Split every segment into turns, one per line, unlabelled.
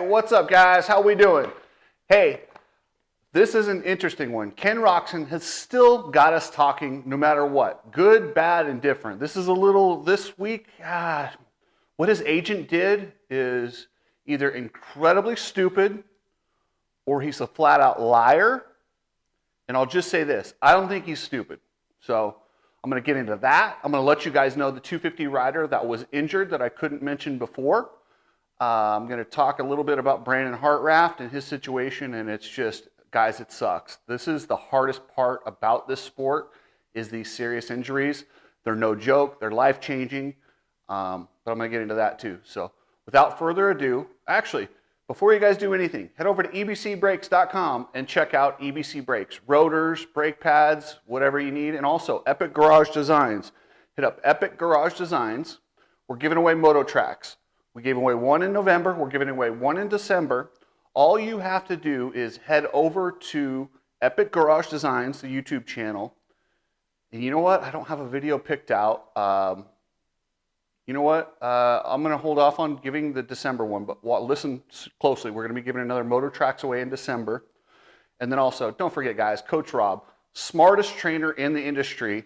What's up, guys? How we doing? Hey, this is an interesting one. Ken Roczen has still got us talking no matter what. Good, bad, and different. This is a little, this week, what his agent did is either incredibly stupid or he's a flat out liar. And I'll just say this, I don't think he's stupid. So I'm going to get into that. I'm going to let you guys know the 250 rider that was injured that I couldn't mention before. I'm going to talk a little bit about Brandon Hartraft and his situation, and it's just, guys, it sucks. This is the hardest part about this sport, is these serious injuries. They're no joke. They're life-changing, but I'm going to get into that too. So without further ado, actually, before you guys do anything, head over to ebcbrakes.com and check out EBC Brakes. Rotors, brake pads, whatever you need, and also Epic Garage Designs. Hit up Epic Garage Designs. We're giving away Moto Tracks. We gave away one in November. We're giving away one in December. All you have to do is head over to Epic Garage Designs, the YouTube channel. And you know what? I don't have a video picked out. You know what? I'm going to hold off on giving the December one, but listen closely. We're going to be giving another Moto Tracks away in December. And then also, don't forget, guys, Coach Rob, smartest trainer in the industry.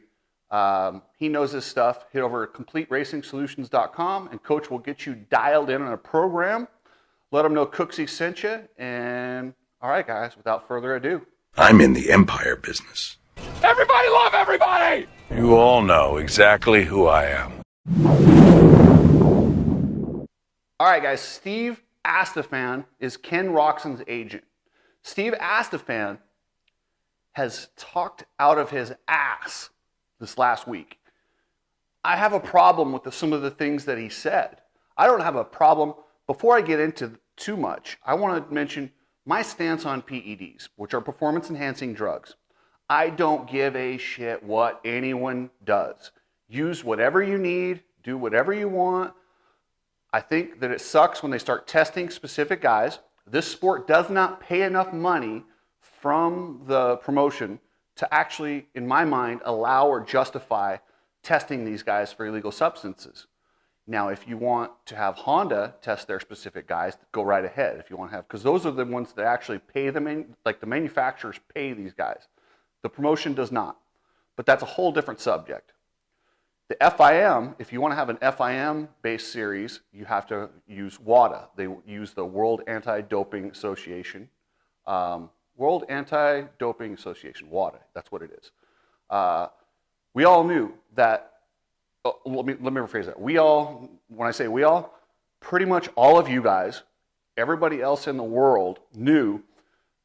He knows his stuff. Hit over CompleteRacingSolutions.com and Coach will get you dialed in on a program. Let him know Cooksey sent you. And all right, guys, without further ado.
I'm in the empire business.
Everybody love everybody!
You all know exactly who I am.
All right, guys, Steve Astephan is Ken Roczen's agent. Steve Astephan has talked out of his ass this last week. I have a problem with some of the things that he said. I don't have a problem. Before I get into too much, I want to mention my stance on PEDs, which are performance-enhancing drugs. I don't give a shit what anyone does. Use whatever you need, do whatever you want. I think that it sucks when they start testing specific guys. This sport does not pay enough money from the promotion to actually, in my mind, allow or justify testing these guys for illegal substances. Now, if you want to have Honda test their specific guys, go right ahead. If you want to have, because those are the ones that actually pay them, like the manufacturers pay these guys. The promotion does not, but that's a whole different subject. The FIM, if you want to have an FIM-based series, you have to use WADA. They use the World Anti-Doping Association. World Anti-Doping Association, WADA, that's what it is. We all knew that, let me rephrase that. We all, when I say we all, pretty much all of you guys, everybody else in the world knew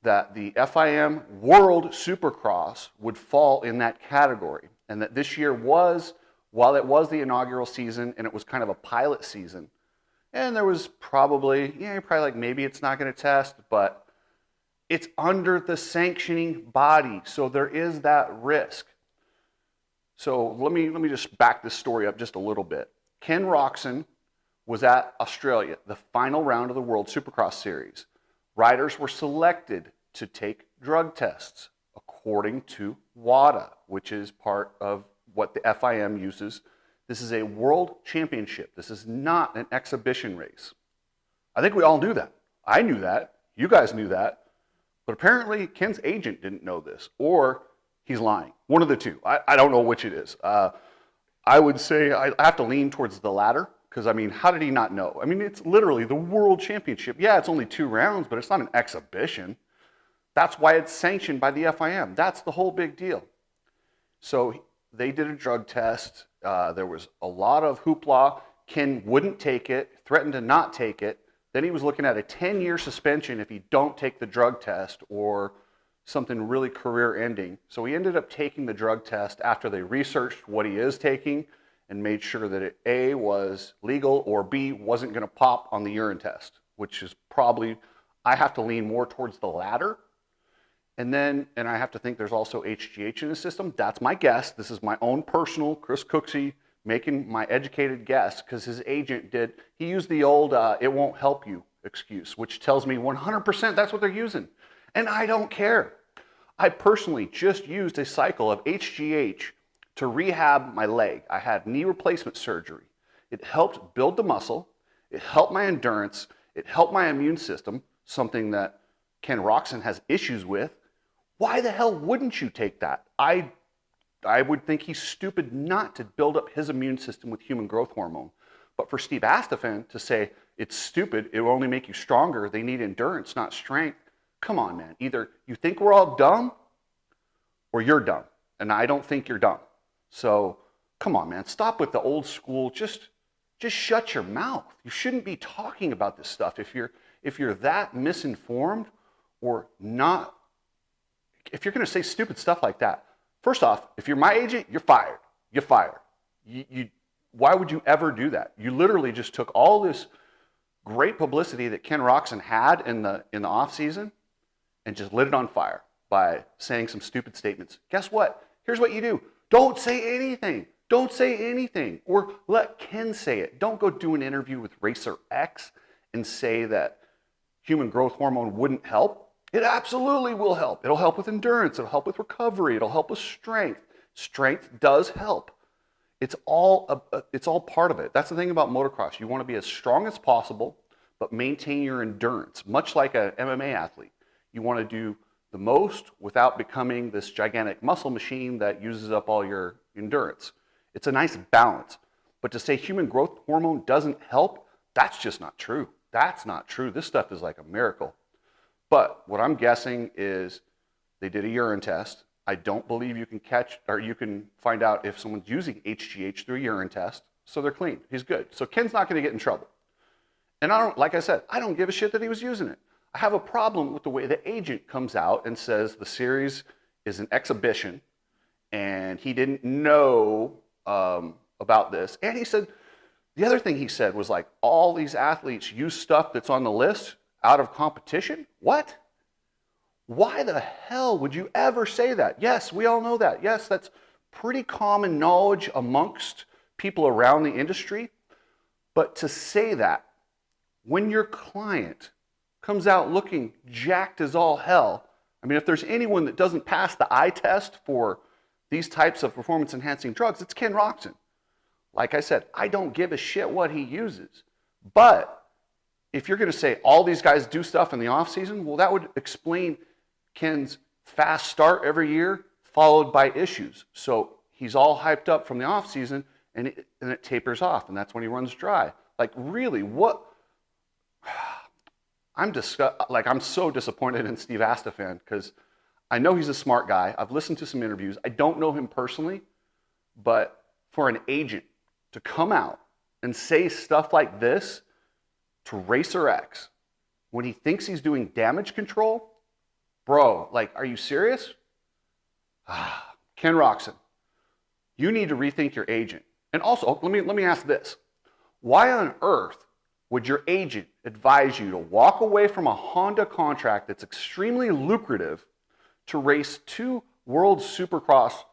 that the FIM World Supercross would fall in that category. And that this year was, while it was the inaugural season and it was kind of a pilot season, and there was probably like maybe it's not going to test, but it's under the sanctioning body, so there is that risk. So let me just back this story up just a little bit. Ken Roczen was at Australia, the final round of the World Supercross Series. Riders were selected to take drug tests according to WADA, which is part of what the FIM uses. This is a world championship. This is not an exhibition race. I think we all knew that. I knew that. You guys knew that. But apparently Ken's agent didn't know this, or he's lying. One of the two. I don't know which it is. I would say I have to lean towards the latter, because, I mean, how did he not know? I mean, it's literally the world championship. Yeah, it's only 2 rounds, but it's not an exhibition. That's why it's sanctioned by the FIM. That's the whole big deal. So they did a drug test. There was a lot of hoopla. Ken wouldn't take it, threatened to not take it. Then he was looking at a 10-year suspension if you don't take the drug test, or something really career-ending. So he ended up taking the drug test after they researched what he is taking and made sure that it, A, was legal, or B, wasn't going to pop on the urine test, which is probably, I have to lean more towards the latter. And I have to think there's also HGH in the system. That's my guess. This is my own personal, Chris Cooksey, making my educated guess, because his agent he used the old it won't help you excuse, which tells me 100% that's what they're using. And I don't care. I personally just used a cycle of HGH to rehab my leg. I had knee replacement surgery. It helped build the muscle. It helped my endurance. It helped my immune system, something that Ken Roczen has issues with. Why the hell wouldn't you take that? I would think he's stupid not to build up his immune system with human growth hormone. But for Steve Astafan to say it's stupid, it will only make you stronger, they need endurance, not strength. Come on, man. Either you think we're all dumb or you're dumb. And I don't think you're dumb. So come on, man. Stop with the old school. Just shut your mouth. You shouldn't be talking about this stuff if you're that misinformed or not. If you're going to say stupid stuff like that, first off, if you're my agent, you're fired. You're fired. Why would you ever do that? You literally just took all this great publicity that Ken Roczen had in the off season and just lit it on fire by saying some stupid statements. Guess what? Here's what you do. Don't say anything. Don't say anything. Or let Ken say it. Don't go do an interview with Racer X and say that human growth hormone wouldn't help. It absolutely will help. It'll help with endurance. It'll help with recovery. It'll help with strength. Strength does help. It's all part of it. That's the thing about motocross. You want to be as strong as possible, but maintain your endurance, much like an MMA athlete. You want to do the most without becoming this gigantic muscle machine that uses up all your endurance. It's a nice balance. But to say human growth hormone doesn't help, that's just not true. That's not true. This stuff is like a miracle. But what I'm guessing is they did a urine test. I don't believe you can catch, or you can find out if someone's using HGH through a urine test. So they're clean. He's good. So Ken's not going to get in trouble. And like I said, I don't give a shit that he was using it. I have a problem with the way the agent comes out and says the series is an exhibition and he didn't know about this. And he said, the other thing he said was like, all these athletes use stuff that's on the list out of competition? What? Why the hell would you ever say that? Yes, we all know that. Yes, that's pretty common knowledge amongst people around the industry. But to say that when your client comes out looking jacked as all hell, I mean, if there's anyone that doesn't pass the eye test for these types of performance-enhancing drugs, it's Ken Roczen. Like I said, I don't give a shit what he uses. But if you're going to say all these guys do stuff in the off season, well, that would explain Ken's fast start every year followed by issues. So he's all hyped up from the off season and it tapers off, and that's when he runs dry. Like, really, what? I'm so disappointed in Steve Astafan because I know he's a smart guy. I've listened to some interviews. I don't know him personally, but for an agent to come out and say stuff like this to Racer X when he thinks he's doing damage control, bro, like, are you serious? Ken Roczen, you need to rethink your agent. And also, let me ask this. Why on earth would your agent advise you to walk away from a Honda contract that's extremely lucrative to race 2 World Supercross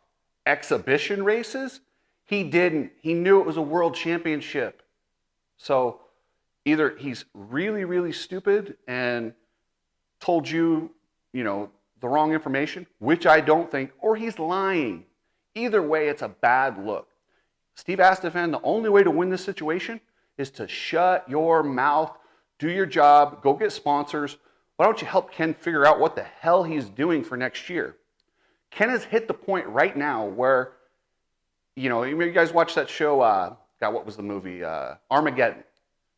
exhibition races? He didn't. He knew it was a world championship. So either he's really, really stupid and told you, the wrong information, which I don't think, or he's lying. Either way, it's a bad look. Steve Astafan, the only way to win this situation is to shut your mouth, do your job, go get sponsors. Why don't you help Ken figure out what the hell he's doing for next year? Ken has hit the point right now where, you guys watch that show, what was the movie? Armageddon.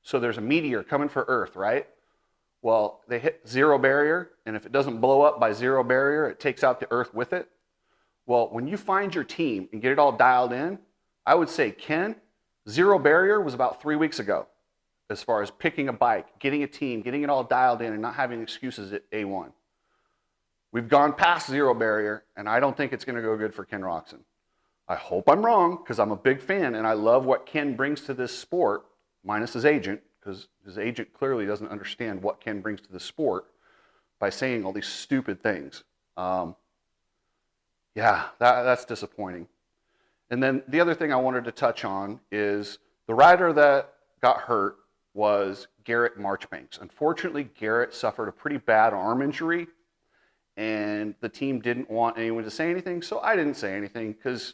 So there's a meteor coming for Earth, right? Well, they hit zero barrier, and if it doesn't blow up by zero barrier, it takes out the Earth with it. Well, when you find your team and get it all dialed in, I would say, Ken, zero barrier was about 3 weeks ago as far as picking a bike, getting a team, getting it all dialed in, and not having excuses at A1. We've gone past zero barrier, and I don't think it's going to go good for Ken Roczen. I hope I'm wrong, because I'm a big fan, and I love what Ken brings to this sport, minus his agent, because his agent clearly doesn't understand what Ken brings to the sport by saying all these stupid things. That's disappointing. And then the other thing I wanted to touch on is the rider that got hurt was Garrett Marchbanks. Unfortunately, Garrett suffered a pretty bad arm injury, and the team didn't want anyone to say anything, so I didn't say anything because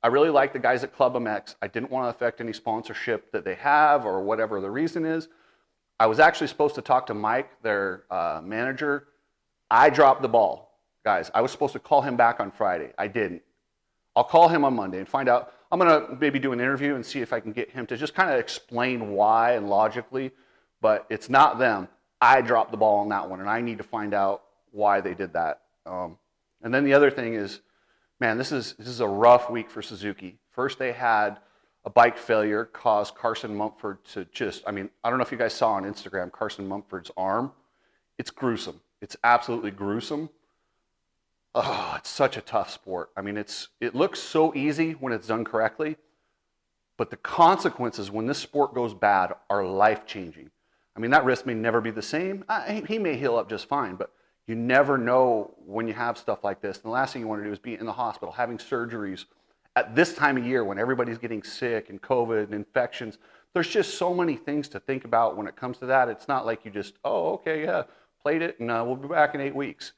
I really like the guys at Club MX. I didn't want to affect any sponsorship that they have or whatever the reason is. I was actually supposed to talk to Mike, their manager. I dropped the ball, guys. I was supposed to call him back on Friday. I didn't. I'll call him on Monday and find out. I'm going to maybe do an interview and see if I can get him to just kind of explain why and logically, but it's not them. I dropped the ball on that one, and I need to find out why they did that. And then the other thing is, man, this is a rough week for Suzuki. First, they had a bike failure cause Carson Mumford to just, I mean, I don't know if you guys saw on Instagram Carson Mumford's arm. It's gruesome. It's absolutely gruesome. Oh, it's such a tough sport. I mean, it looks so easy when it's done correctly, but the consequences when this sport goes bad are life-changing. I mean, that wrist may never be the same. He may heal up just fine, but you never know when you have stuff like this. And the last thing you want to do is be in the hospital, having surgeries at this time of year when everybody's getting sick and COVID and infections. There's just so many things to think about when it comes to that. It's not like you just, oh, okay, yeah, played it, and we'll be back in 8 weeks.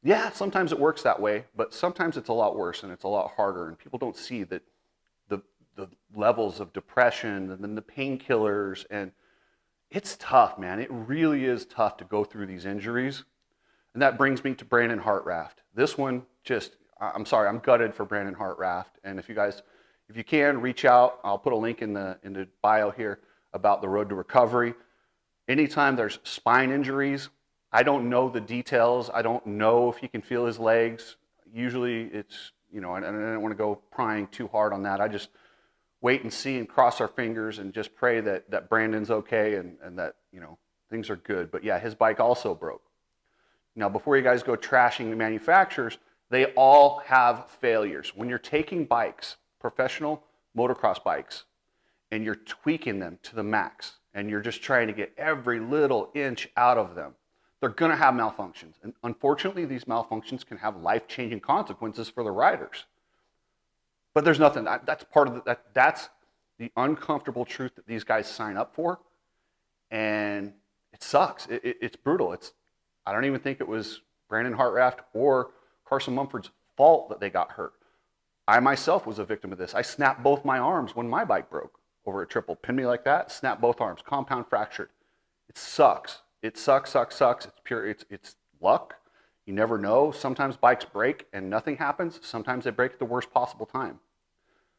Yeah, sometimes it works that way, but sometimes it's a lot worse and it's a lot harder, and people don't see that the levels of depression and then the painkillers, and it's tough, man. It really is tough to go through these injuries. And that brings me to Brandon Hartraft. This one just, I'm sorry, I'm gutted for Brandon Hartraft. And if you can, reach out. I'll put a link in the bio here about the road to recovery. Anytime there's spine injuries, I don't know the details. I don't know if he can feel his legs. Usually it's, and I don't want to go prying too hard on that. I just wait and see and cross our fingers and just pray that Brandon's okay and that, things are good. But yeah, his bike also broke. Now, before you guys go trashing the manufacturers, they all have failures. When you're taking bikes, professional motocross bikes, and you're tweaking them to the max, and you're just trying to get every little inch out of them, they're going to have malfunctions. And unfortunately, these malfunctions can have life-changing consequences for the riders. But there's nothing, that's part of that's the uncomfortable truth that these guys sign up for. And it sucks. It's brutal. I don't even think it was Brandon Hartraft or Carson Mumford's fault that they got hurt. I myself was a victim of this. I snapped both my arms when my bike broke over a triple. Pinned me like that, snapped both arms, compound fractured. It sucks. It sucks. It's pure, it's luck. You never know. Sometimes bikes break and nothing happens. Sometimes they break at the worst possible time.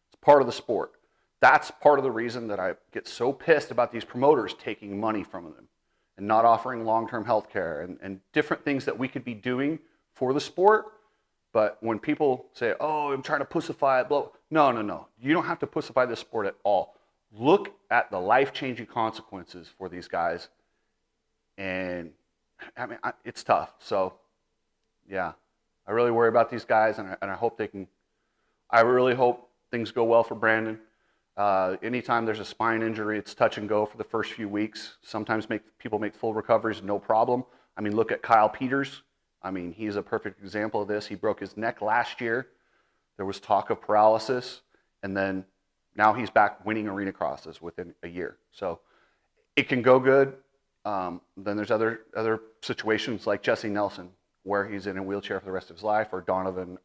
It's part of the sport. That's part of the reason that I get so pissed about these promoters taking money from them and not offering long-term health care and different things that we could be doing for the sport. But when people say, oh, I'm trying to pussify it, no. You don't have to pussify this sport at all. Look at the life-changing consequences for these guys. And I mean, it's tough. So yeah, I really worry about these guys, and I hope I really hope things go well for Brandon. Anytime there's a spine injury, it's touch and go for the first few weeks. Sometimes people make full recoveries, no problem. I mean, look at Kyle Peters. I mean, he's a perfect example of this. He broke his neck last year. There was talk of paralysis, and then now he's back winning arena crosses within a year. So it can go good. Then there's other situations like Jesse Nelson, where he's in a wheelchair for the rest of his life, or Donovan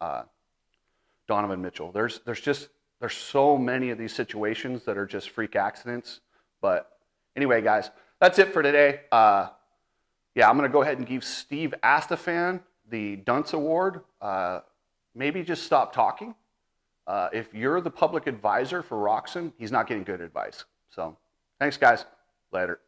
Mitchell. There's so many of these situations that are just freak accidents. But anyway, guys, that's it for today. Yeah, I'm going to go ahead and give Steve Astafan the Dunce Award. Maybe just stop talking. If you're the public advisor for Roczen, he's not getting good advice. So thanks, guys. Later.